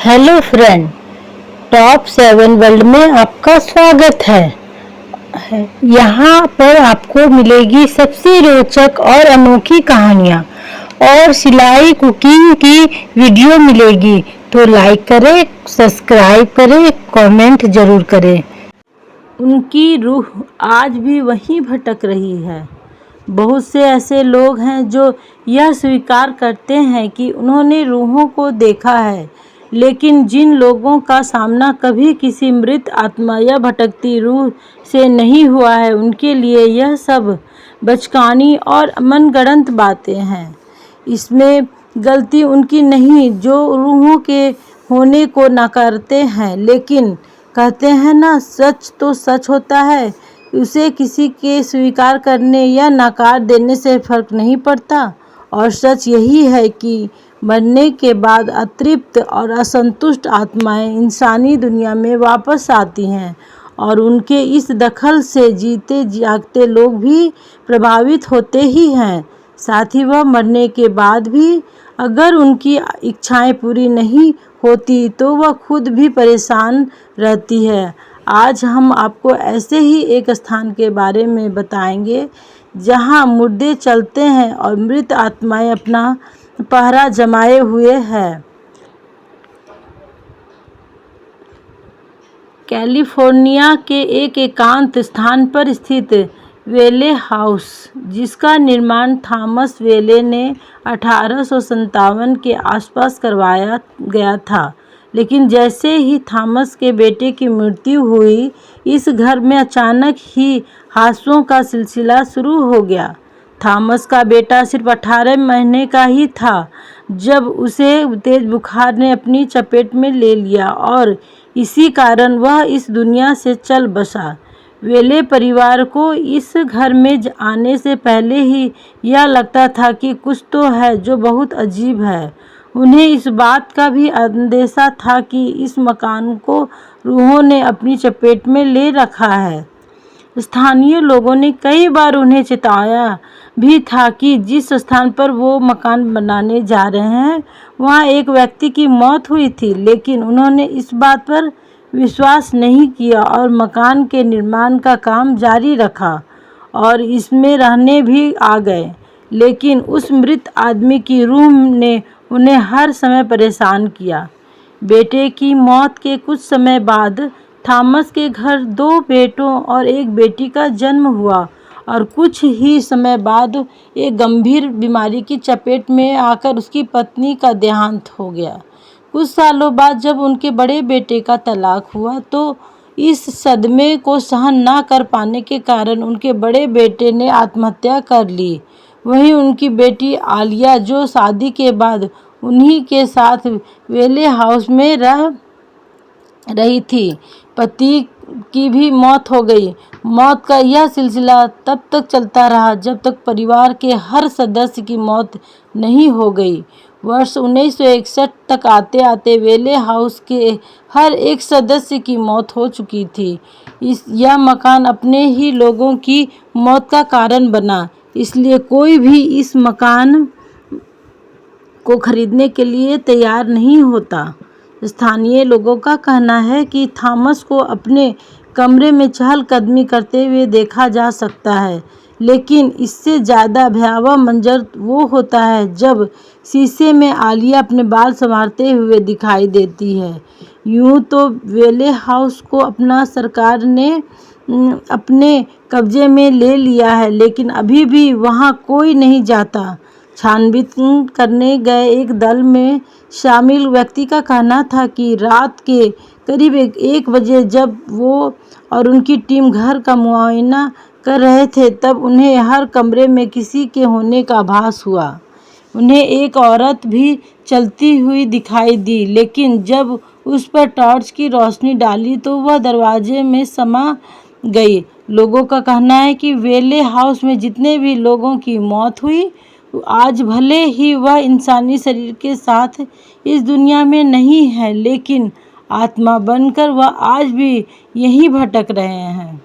Hello friend, top 7 world में आपका स्वागत है। यहाँ पर आपको मिलेगी सबसे रोचक और अनोखी कहानियाँ और सिलाई कुकिंग की वीडियो मिलेगी। तो लाइक करें, सब्सक्राइब करें, कमेंट ज़रूर करें। उनकी रूह आज भी वहीं भटक रही है। बहुत से ऐसे लोग हैं जो यह स्वीकार करते हैं कि उन्होंने रूहों को देखा है, लेकिन जिन लोगों का सामना कभी किसी मृत आत्मा या भटकती रूह से नहीं हुआ है, उनके लिए यह सब बचकानी और मनगढ़ंत बातें हैं। इसमें गलती उनकी नहीं जो रूहों के होने को नकारते हैं, लेकिन कहते हैं ना, सच तो सच होता है, उसे किसी के स्वीकार करने या नकार देने से फर्क नहीं पड़ता। और सच यही है कि मरने के बाद अतृप्त और असंतुष्ट आत्माएं इंसानी दुनिया में वापस आती हैं और उनके इस दखल से जीते जागते लोग भी प्रभावित होते ही हैं। साथ ही वह मरने के बाद भी अगर उनकी इच्छाएं पूरी नहीं होती तो वह खुद भी परेशान रहती है। आज हम आपको ऐसे ही एक स्थान के बारे में बताएंगे जहां मुर्दे चलते हैं और मृत आत्माएं अपना पहरा जमाए हुए हैं। कैलिफोर्निया के एक एकांत स्थान पर स्थित वेले हाउस, जिसका निर्माण थॉमस वेले ने 1857 के आसपास करवाया गया था। लेकिन जैसे ही थॉमस के बेटे की मृत्यु हुई, इस घर में अचानक ही हादसों का सिलसिला शुरू हो गया। थॉमस का बेटा सिर्फ 18 महीने का ही था जब उसे तेज बुखार ने अपनी चपेट में ले लिया और इसी कारण वह इस दुनिया से चल बसा। वेले परिवार को इस घर में आने से पहले ही यह लगता था कि कुछ तो है जो बहुत अजीब है। उन्हें इस बात का भी अंदेशा था कि इस मकान को रूहों ने अपनी चपेट में ले रखा है। स्थानीय लोगों ने कई बार उन्हें चेताया भी था कि जिस स्थान पर वो मकान बनाने जा रहे हैं वहाँ एक व्यक्ति की मौत हुई थी, लेकिन उन्होंने इस बात पर विश्वास नहीं किया और मकान के निर्माण का काम जारी रखा और इसमें रहने भी आ गए। लेकिन उस मृत आदमी की रूह ने उन्हें हर समय परेशान किया। बेटे की मौत के कुछ समय बाद थॉमस के घर 2 बेटों और 1 बेटी का जन्म हुआ और कुछ ही समय बाद एक गंभीर बीमारी की चपेट में आकर उसकी पत्नी का देहांत हो गया। कुछ सालों बाद जब उनके बड़े बेटे का तलाक हुआ तो इस सदमे को सहन ना कर पाने के कारण उनके बड़े बेटे ने आत्महत्या कर ली। वहीं उनकी बेटी आलिया, जो शादी के बाद उन्हीं के साथ वेले हाउस में रह रही थी, पति की भी मौत हो गई। मौत का यह सिलसिला तब तक चलता रहा जब तक परिवार के हर सदस्य की मौत नहीं हो गई। वर्ष 1961 तक आते आते वेले हाउस के हर एक सदस्य की मौत हो चुकी थी। यह मकान अपने ही लोगों की मौत का कारण बना, इसलिए कोई भी इस मकान को खरीदने के लिए तैयार नहीं होता। स्थानीय लोगों का कहना है कि थॉमस को अपने कमरे में चहलकदमी करते हुए देखा जा सकता है, लेकिन इससे ज़्यादा भयावह मंजर वो होता है जब शीशे में आलिया अपने बाल संवारते हुए दिखाई देती है। यूँ तो वेले हाउस को अपना सरकार ने अपने कब्जे में ले लिया है, लेकिन अभी भी वहाँ कोई नहीं जाता। छानबीन करने गए एक दल में शामिल व्यक्ति का कहना था कि रात के करीब 1 बजे जब वो और उनकी टीम घर का मुआयना कर रहे थे, तब उन्हें हर कमरे में किसी के होने का आभास हुआ। उन्हें एक औरत भी चलती हुई दिखाई दी, लेकिन जब उस पर टॉर्च की रोशनी डाली तो वह दरवाजे में समा गई। लोगों का कहना है कि वेले हाउस में जितने भी लोगों की मौत हुई, आज भले ही वह इंसानी शरीर के साथ इस दुनिया में नहीं है, लेकिन आत्मा बनकर वह आज भी यहीं भटक रहे हैं।